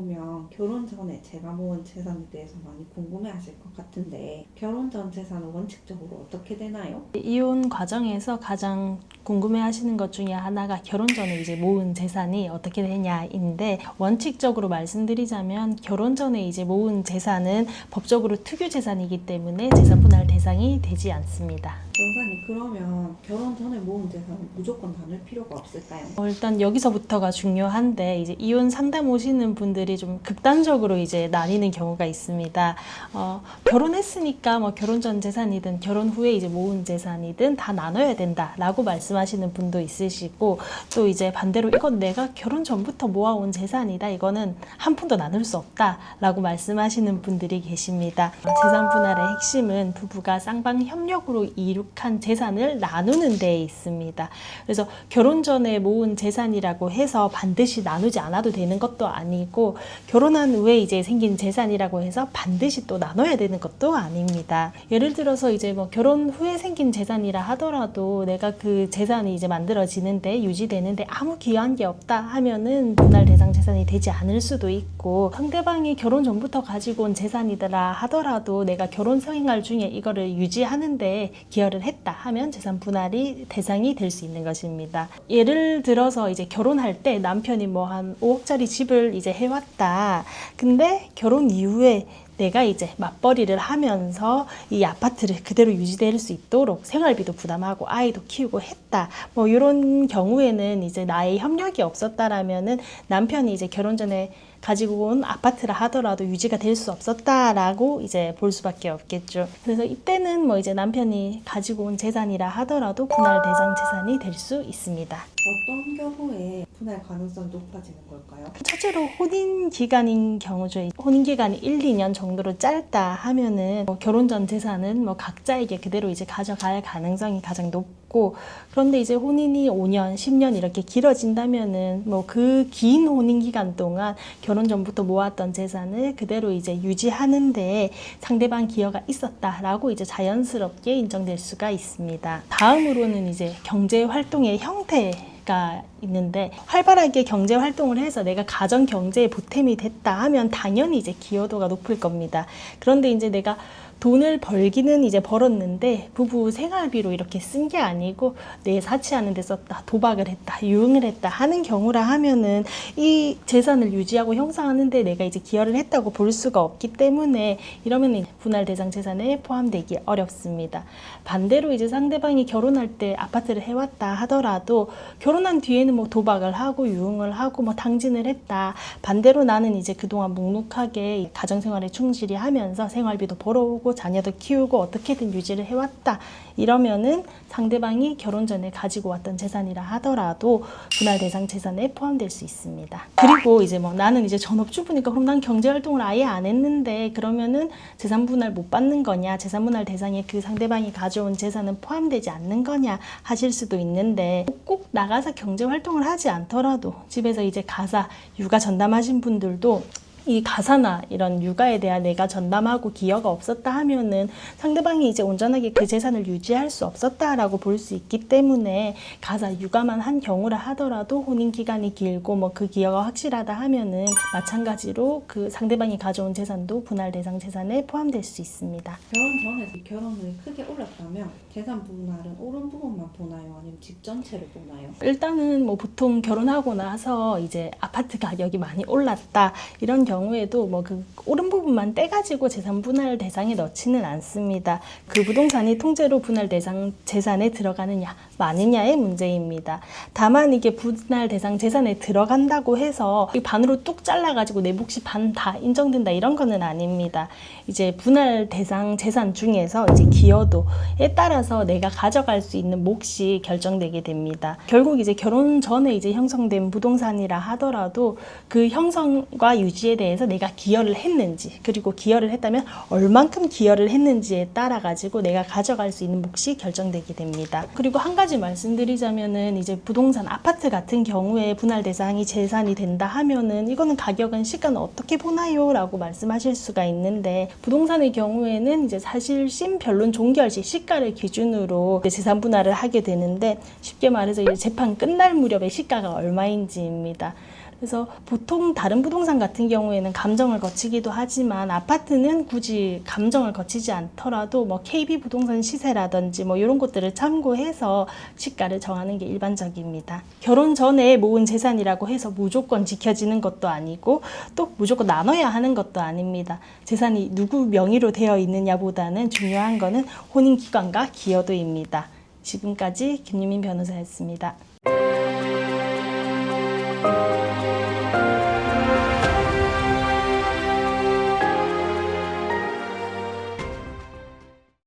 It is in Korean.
보면 결혼 전에 제가 모은 재산에 대해서 많이 궁금해하실 것 같은데 결혼 전 재산은 원칙적으로 어떻게 되나요? 이혼 과정에서 가장 궁금해하시는 것 중에 하나가 결혼 전에 이제 모은 재산이 어떻게 되냐인데, 원칙적으로 말씀드리자면 결혼 전에 이제 모은 재산은 법적으로 특유 재산이기 때문에 재산 분할 대상이 되지 않습니다. 변호사님, 그러면 결혼 전에 모은 재산은 무조건 나눌 필요가 없을까요? 일단 여기서부터가 중요한데, 이제 이혼 상담 오시는 분들이 좀 극단적으로 이제 나뉘는 경우가 있습니다. 결혼했으니까 뭐 결혼 전 재산이든 결혼 후에 이제 모은 재산이든 다 나눠야 된다라고 말씀하시는 분도 있으시고, 또 이제 반대로 이건 내가 결혼 전부터 모아온 재산이다, 이거는 한 푼도 나눌 수 없다라고 말씀하시는 분들이 계십니다. 재산 분할의 핵심은 부부가 쌍방 협력으로 이룩한 재산을 나누는 데에 있습니다. 그래서 결혼 전에 모은 재산이라고 해서 반드시 나누지 않아도 되는 것도 아니고, 결혼한 후에 이제 생긴 재산이라고 해서 반드시 또 나눠야 되는 것도 아닙니다. 예를 들어서 이제 뭐 결혼 후에 생긴 재산이라 하더라도 내가 그 재산이 이제 만들어지는데 유지되는데 아무 기여한 게 없다 하면은 분할 대상 재산이 되지 않을 수도 있고, 상대방이 결혼 전부터 가지고 온 재산이더라 하더라도 내가 결혼 생활 중에 이거를 유지하는데 기여를 했다 하면 재산 분할이 대상이 될 수 있는 것입니다. 예를 들어서 이제 결혼할 때 남편이 뭐 한 5억짜리 집을 이제 해왔다. 근데 결혼 이후에 내가 이제 맞벌이를 하면서 이 아파트를 그대로 유지될 수 있도록 생활비도 부담하고 아이도 키우고 했다. 뭐 이런 경우에는 이제 나의 협력이 없었다라면은 남편이 이제 결혼 전에 가지고 온 아파트라 하더라도 유지가 될 수 없었다라고 이제 볼 수밖에 없겠죠. 그래서 이때는 뭐 이제 남편이 가지고 온 재산이라 하더라도 분할 대상 재산이 될 수 있습니다. 어떤 경우에 분할 가능성이 높아지는 걸까요? 첫째로 혼인 기간인 경우죠. 혼인 기간이 1, 2년 정도로 짧다 하면은 결혼 전 재산은 각자에게 그대로 이제 가져갈 가능성이 가장 높고, 그런데 이제 혼인이 5년, 10년 이렇게 길어진다면은 그 긴 혼인 기간 동안 결혼 전부터 모았던 재산을 그대로 이제 유지하는데 상대방 기여가 있었다라고 이제 자연스럽게 인정될 수가 있습니다. 다음으로는 이제 경제 활동의 형태가 있는데, 활발하게 경제 활동을 해서 내가 가정 경제에 보탬이 됐다 하면 당연히 이제 기여도가 높을 겁니다. 그런데 이제 내가 돈을 벌기는 이제 벌었는데 부부 생활비로 이렇게 쓴 게 아니고 내 사치하는 데 썼다, 도박을 했다, 유흥을 했다 하는 경우라 하면은 이 재산을 유지하고 형성하는데 내가 이제 기여를 했다고 볼 수가 없기 때문에 이러면 분할 대상 재산에 포함되기 어렵습니다. 반대로 이제 상대방이 결혼할 때 아파트를 해왔다 하더라도 결혼한 뒤에는 도박을 하고 유흥을 하고 탕진을 했다. 반대로 나는 이제 그동안 묵묵하게 가정생활에 충실히 하면서 생활비도 벌어오고 자녀도 키우고 어떻게든 유지를 해왔다. 이러면은 상대방이 결혼 전에 가지고 왔던 재산이라 하더라도 분할 대상 재산에 포함될 수 있습니다. 그리고 이제 나는 이제 전업주부니까 그럼 난 경제활동을 아예 안 했는데 그러면은 재산 분할 못 받는 거냐, 재산 분할 대상에 그 상대방이 가져온 재산은 포함되지 않는 거냐 하실 수도 있는데, 꼭 나가서 경제활동을 하지 않더라도 집에서 이제 가사, 육아 전담하신 분들도 이 가사나 이런 육아에 대한 내가 전담하고 기여가 없었다 하면은 상대방이 이제 온전하게 그 재산을 유지할 수 없었다라고 볼 수 있기 때문에, 가사 육아만 한 경우라 하더라도 혼인 기간이 길고 그 기여가 확실하다 하면은 마찬가지로 그 상대방이 가져온 재산도 분할 대상 재산에 포함될 수 있습니다. 결혼 전에 결혼 후에 크게 올랐다면 재산 분할은 오른 부분만 보나요? 아니면 집 전체를 보나요? 일단은 보통 결혼하고 나서 이제 아파트 가격이 많이 올랐다 이런 경우에도 그 오른 부분만 떼가지고 재산 분할 대상에 넣지는 않습니다. 그 부동산이 통째로 분할 대상 재산에 들어가느냐 마느냐의 문제입니다. 다만 이게 분할 대상 재산에 들어간다고 해서 반으로 뚝 잘라가지고 내 몫이 반 다 인정된다 이런 거는 아닙니다. 이제 분할 대상 재산 중에서 이제 기여도에 따라서 내가 가져갈 수 있는 몫이 결정되게 됩니다. 결국 이제 결혼 전에 이제 형성된 부동산이라 하더라도 그 형성과 유지에 대해서 내가 기여를 했는지, 그리고 기여를 했다면 얼만큼 기여를 했는지에 따라 가지고 내가 가져갈 수 있는 몫이 결정되게 됩니다. 그리고 한 가지 말씀드리자면은 이제 부동산, 아파트 같은 경우에 분할 대상이 재산이 된다 하면은 이거는 가격은 시가는 어떻게 보나요? 라고 말씀하실 수가 있는데, 부동산의 경우에는 이제 사실심 변론 종결 시 시가를 기준으로 재산 분할을 하게 되는데, 쉽게 말해서 이제 재판 끝날 무렵에 시가가 얼마인지입니다. 그래서 보통 다른 부동산 같은 경우에는 감정을 거치기도 하지만 아파트는 굳이 감정을 거치지 않더라도 뭐 KB 부동산 시세라든지 뭐 이런 것들을 참고해서 시가를 정하는 게 일반적입니다. 결혼 전에 모은 재산이라고 해서 무조건 지켜지는 것도 아니고 또 무조건 나눠야 하는 것도 아닙니다. 재산이 누구 명의로 되어 있느냐보다는 중요한 거는 혼인기관과 기여도입니다. 지금까지 김유민 변호사였습니다.